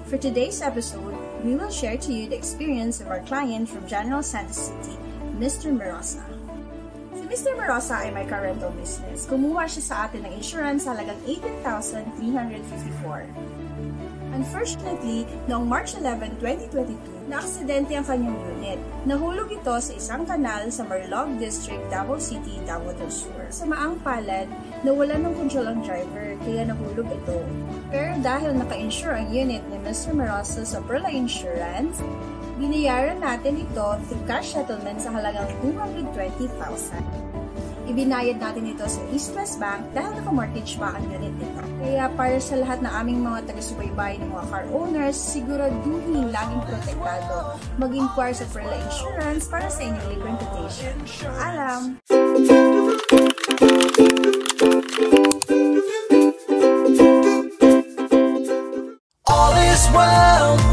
For today's episode, we will share to you the experience of our client from General Santos City, Mr. Merosa. Si Mr. Merosa ay may car rental business. Kumuha siya sa atin ng insurance sa halagang 18,354. Unfortunately, noong March 11, 2022, naaksidente ang kanyang unit. Nahulog ito sa isang kanal sa Marlog District, Davao City, Davao del Sur. Sa maang palad, nawalan ng control ang driver, kaya nahulog ito. Pero dahil naka-insure ang unit ni Mr. Merosa sa Perla Insurance, binayaran natin ito through cash settlement sa halagang 220,000. Ibinayad natin ito sa East West Bank dahil naka-mortgage pa ang unit nito. Kaya para sa lahat ng aming mga taga-subaybay ng mga car owners, siguraduhin laging protektado. Mag-inquire sa Perla Insurance para sa inyong libreng quotation. Paalam! All is well.